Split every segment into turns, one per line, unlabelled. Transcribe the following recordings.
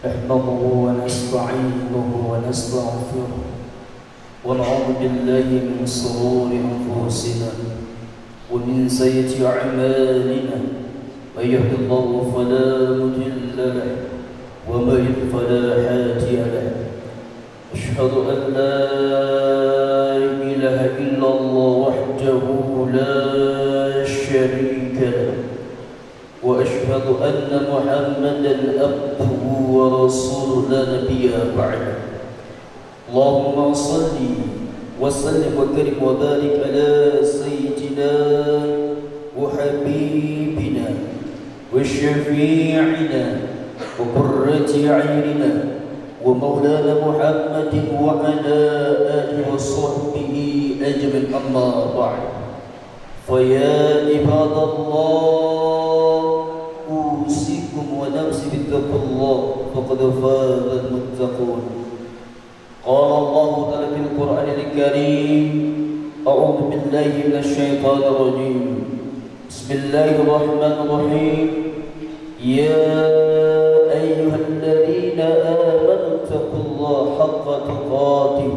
نحمده ونستعينه ونستغفره ونعوذ بالله من شرور أنفسنا ومن سيئات أعمالنا من يهد الله فلا مضل له ومن يضلل فلا هادي له أشهد أن لا إله إلا الله وحده لا شريك له وأشهد أن محمدا عبده ورسوله لا نبي بعده اللهم صل وسلم وكرم وبارك على سيدنا وحبيبنا وشفيعنا وقرة عيننا ومولانا محمد وعلى آله وصحبه أجمعين أما بعد فيا عباد الله أوصيكم ونفسي بتقوى الله فقد فاز المتقون قال الله تعالى في القرآن الكريم أعوذ بالله من الشيطان الرجيم بسم الله الرحمن الرحيم يا أيها الذين آمنوا اتقوا الله حق تقاته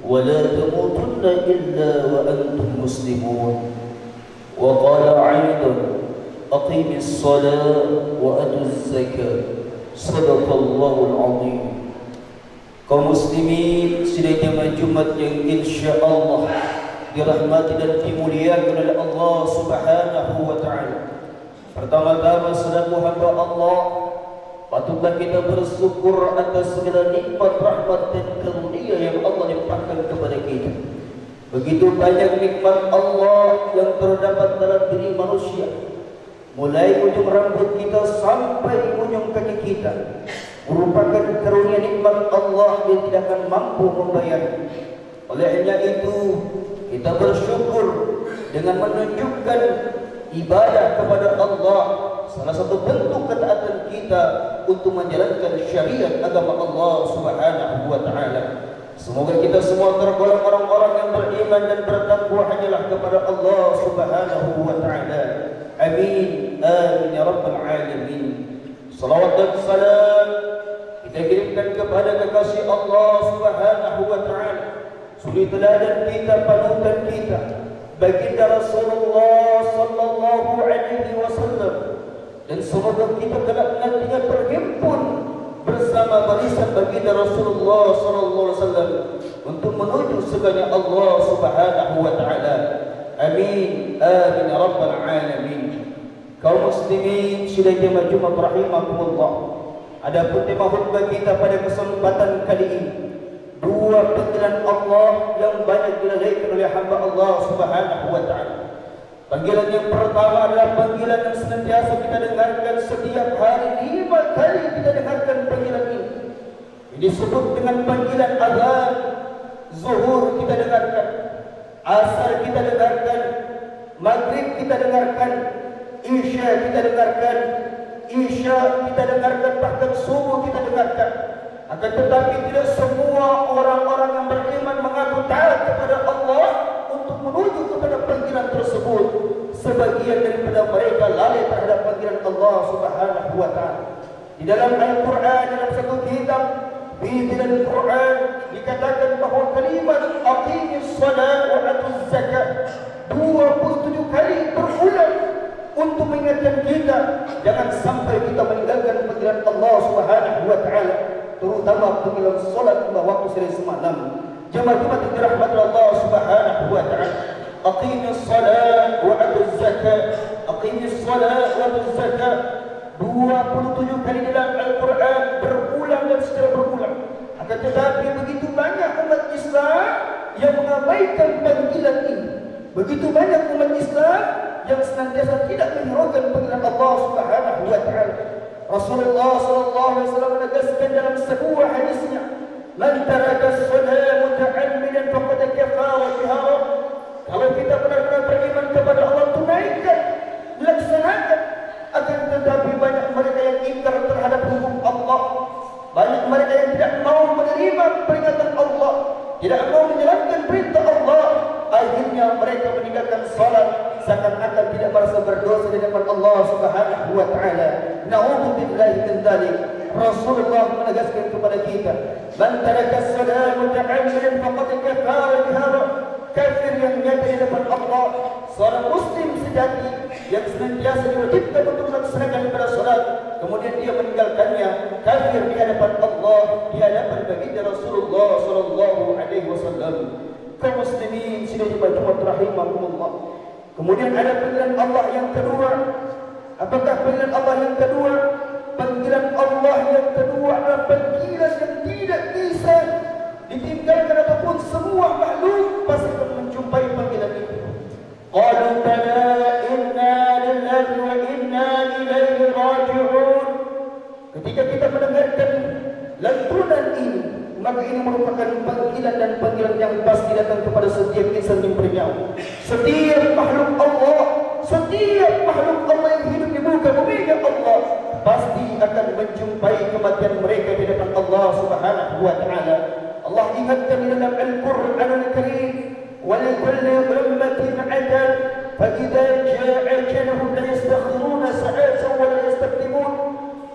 ولا تموتن إلا وأنتم مسلمون وقال أيضا أقيم الصلاة وأتوا الزكاة صدق الله العظيم. Kaum muslimin sidang jemaah Jumat yang insyaallah dirahmati dan dimuliakan oleh Allah Subhanahu wa taala. Pertama-tama selaku hamba Allah, patutlah kita bersyukur atas segala nikmat, rahmat dan karunia yang Allah limpahkan kepada kita. Begitu banyak nikmat Allah yang terdapat dalam diri manusia, mulai ujung rambut kita sampai ujung kaki kita, merupakan karunia nikmat Allah yang tidak akan mampu membayar. Olehnya itu kita bersyukur dengan menunjukkan ibadah kepada Allah, salah satu bentuk ketaatan kita untuk menjalankan syariat agama Allah Subhanahu wa taala. Semoga kita semua tergolong orang-orang yang beriman dan bertakwa hanyalah kepada Allah Subhanahu wa taala. Amin. Amin ya rabbal alamin. Salawat dan salam kita kirimkan kepada kekasih Allah Subhanahu wa taala, suri teladan kita, panutan kita, baginda Rasulullah sallallahu alaihi wasallam, dan semoga kita kelak nantinya terhimpun bersama barisan baginda Rasulullah sallallahu alaihi wasallam untuk menuju surganya Allah Subhanahu wa taala. Amin. Amin ya rabbal alamin. Kaum muslimin sidang jemaah Jumat rahimakumullah. Adapun tema khutbah kita pada kesempatan kali ini, dua panggilan Allah yang banyak dilalaikan oleh hamba Allah Subhanahu wa taala. Panggilan yang pertama adalah panggilan yang senantiasa kita dengarkan setiap hari, 5 kali kita dengarkan panggilan ini. Ini disebut dengan panggilan azan. Zuhur kita dengarkan, asar kita dengarkan, maghrib kita dengarkan, isya kita dengarkan, bahkan subuh kita dengarkan. Akan tetapi tidak semua orang-orang yang beriman mengaku taat kepada Allah untuk menuju kepada panggilan tersebut. Sebagian daripada mereka lalai terhadap panggilan Allah Subhanahu wa taala. Di dalam Al-Quran, dalam satu kitab bimbingan Al-Quran, dikatakan bahawa kalimat aqimis salat wa atuz zakat 27 kali berulang untuk mengingatkan kita jangan sampai kita meninggalkan panggilan Allah Subhanahu wa taala, terutama panggilan salat lima waktu sehari semalam. Jemaah-jemaah yang dirahmati Allah Subhanahu wa taala, aqimis salat wa atuz zakat, aqimis salat wa atuz zakat 27 kali dalam Al-Quran, berulang dan secara berulang. Akan tetapi begitu banyak umat Islam yang mengabaikan panggilan ini. Begitu banyak umat Islam yang senantiasa tidak menghiraukan panggilan Allah Subhanahu wa taala. Rasulullah sallallahu alaihi wasallam menegaskan dalam sebuah hadisnya, "Man taraka as-salat muta'ammidan faqad kafara biha." Kalau kita benar-benar beriman kepada Allah, tunaikan, laksanakan. Akan tetapi banyak mereka yang ingkar terhadap hukum Allah, banyak mereka yang tidak mau menerima peringatan Allah, tidak mau menjalankan perintah Allah. Akhirnya mereka meninggalkan salat seakan-akan tidak
merasa berdosa di depan Allah Subhanahu wa taala. Na'udzubillahi min dzalik. Rasulullah menegaskan kepada kita, man taraka as-salam muta'ammidan faqad kafara bihara. Kafir yang nyata di depan Allah, seorang muslim sejati yang senantiasa diwajibkan untuk melaksanakan ibadah salat, kemudian dia meninggalkannya, kafir di hadapan Allah, di hadapan baginda Rasulullah sallallahu alaihi wasallam. Kaum muslimin sidang Jumat rahimakumullah. Kemudian ada panggilan Allah yang kedua. Apakah panggilan Allah yang kedua? Panggilan Allah yang kedua adalah panggilan yang tidak bisa ditinggalkan ataupun semua makhluk pasti akan menjumpai panggilan itu. Qalu bala inna lillahi wa inna ilaihi raji'un. Ketika kita mendengarkan lantunan ini, maka ini merupakan panggilan dan panggilan yang pasti datang kepada setiap insan yang bernyawa. Setiap makhluk Allah, setiap makhluk Allah yang hidup di muka bumi Allah pasti akan menjumpai kematian mereka di depan Allah Subhanahu wa taala. Allah ingatkan di dalam Al-Qur'anul Karim, wa likulli ummatin ajal, fa idza jaa ajaluhum la yastakhiruna sa'atan wa la yastaqdimun.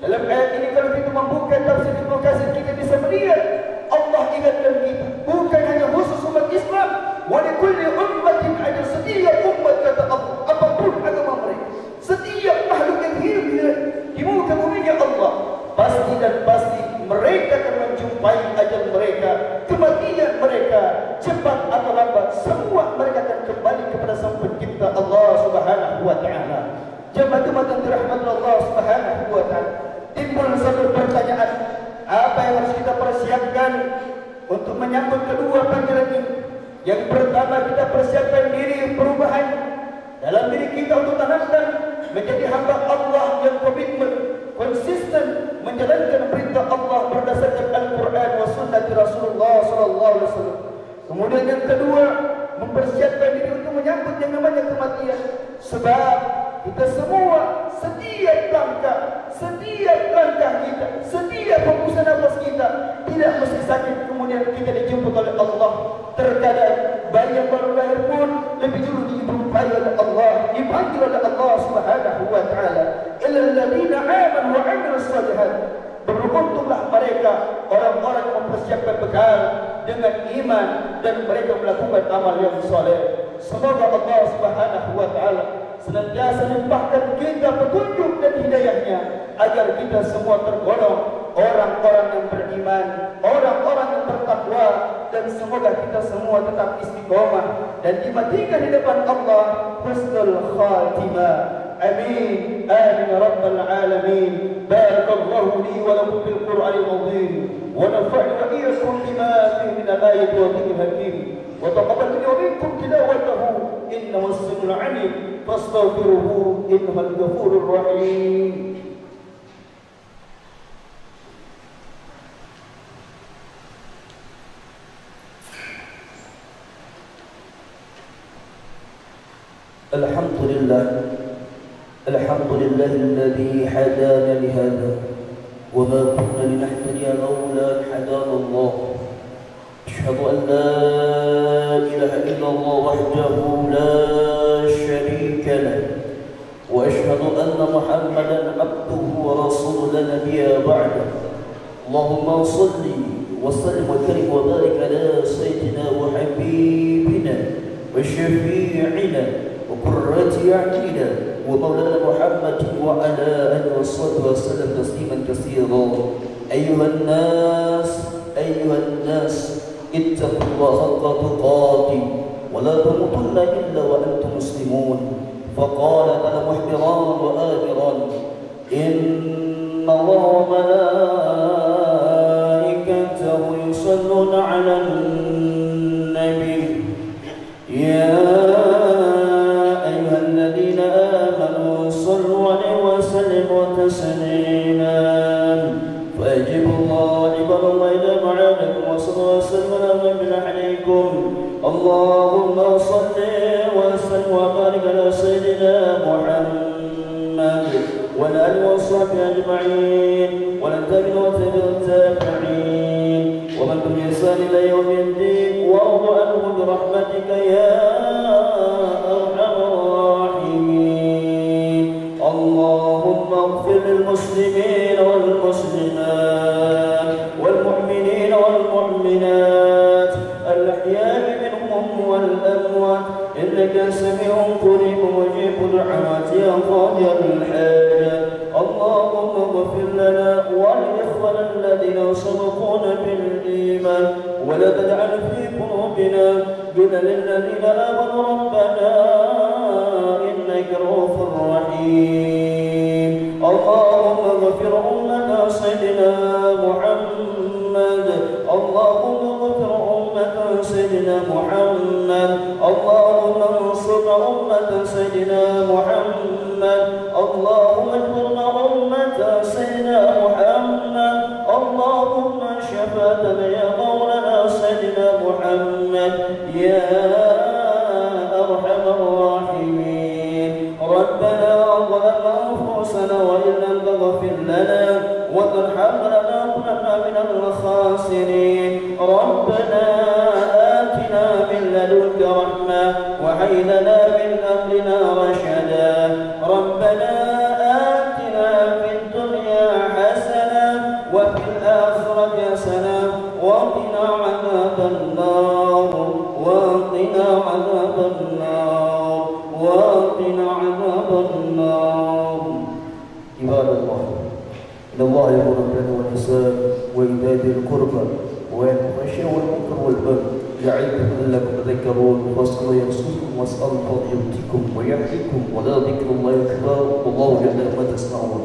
Dalam ayat ini kalau kita membuka tafsir Ibnu Katsir kita bisa melihat Allah ingatkan kita bukan hanya khusus umat Islam, wa likulli ummatin ajal, setiap umat kata Allah apapun agama mereka, setiap makhluk yang hidup di muka bumi Allah pasti dan pasti mereka akan menjumpai ajal mereka, kematian mereka, cepat atau lambat semua mereka akan kembali kepada Sang Pencipta Allah Subhanahu wa taala. Jemaah-jemaah yang dirahmati Allah Subhanahu wa taala, timbul satu pertanyaan, apa yang harus kita persiapkan untuk menyambut kedua panggilan ini? Yang pertama, kita persiapkan diri perubahan dalam diri kita untuk tanamkan menjadi hamba Allah yang komitmen, konsisten menjalankan perintah Allah berdasarkan Al-Quran wa sunnah Rasulullah sallallahu alaihi wasallam. Kemudian yang kedua, mempersiapkan diri untuk menyambut yang namanya kematian. Sebab kita semua setiap langkah kita, setiap hembusan nafas kita tidak mesti sakit kemudian kita dijemput oleh Allah. Terkadang bayi yang baru lahir pun lebih dulu dijumpai oleh Allah, dipanggil oleh Allah Subhanahu wa taala. Illal ladzina amanu wa 'amilus shalihat. Beruntunglah mereka orang-orang yang mempersiapkan bekal dengan iman dan mereka melakukan amal yang saleh. Semoga Allah Subhanahu wa taala senantiasa limpahkan kita petunjuk dan hidayahnya agar kita semua tergolong orang-orang yang beriman, orang-orang yang bertakwa, dan semoga kita semua tetap istiqomah dan dimatikan di depan Allah husnul khatimah. Amin. Amin ya rabbal alamin. Barakallahu li wa lakum fil Qur'anil azim wa nafa'ni wa iyyakum bima fihi min al-ayati wa dhikril hakim. وتقبل مني ومنكم تلاوته إنه السميع العليم فاستغفروه إنه الغفور الرحيم.
الحمد لله الذي هدانا لهذا وما كنا لنهتدي لولا أن هدانا الله. أشهد أن لا إله إلا الله وحده لا شريك له وأشهد أن محمدا عبده ورسوله لا نبي بعده. اللهم صل وسلم وكرم وبارك على سيدنا وحبيبنا وشفيعنا وقرة أعيننا ومولانا محمد وعلى آله وصحبه وسلم تسليما كثيرا. أيها الناس اتقوا الله حق تقاته ولا تموتن إلا وأنتم مسلمون. فقال تعالى محبرا وآمرا إن الله وملائكته يصلون على النبي يا أيها الذين آمنوا صلوا عليه وسلموا تسليما. فأجيبوا الله عباد الله إذا دعاكم وصلوا وسلموا عليكم. اللهم صل وسلم وبارك على سيدنا محمد وعلى آله وصحبه أجمعين وعلى التابعين والتابعين ومن بإحسان إلى يوم الدين وارض عنهم برحمتك يا أرحم الراحمين. والمسلمات والمؤمنين والمؤمنات الأحياء منهم والأموات إنك سميع قريب مجيب دعوات يا قاضي الحاجات اللهم اغفر لنا ولإخواننا الذين سبقونا بالإيمان ولا تجعل في قلوبنا غلا للذين آمنوا ربنا إنك رؤوف رحيم اللهم اغفر أمة سيدنا محمد اللهم اغفر أمة سيدنا محمد اللهم انصر أمة سيدنا محمد اللهم اجبرنا أمة سيدنا محمد اللهم شفاعتنا يا مولانا سيدنا محمد يا أرحم الراحمين ربنا ظلمنا أنفسنا وإن لم تغفر لنا وترحمنا لنكونن من الخاسرين ربنا آتنا من لدنك رحمة وهيئ لنا من أمرنا رشدا ربنا آتنا في الدنيا حسنة وفي الآخرة حسنة وقنا عذاب النار وقنا عذاب النار وقنا عذاب النار عباد الله إن الله يأمر بالعدل والإحسان وإيتاء ذي القربى وينهى عن الفحشاء والمنكر والبغي يعظكم لعلكم تذكرون فاذكروا يذكركم واسألوا فضل يؤتكم ويعظكم ولا ذكر الله أكبر والله يعلم ما تصنعون.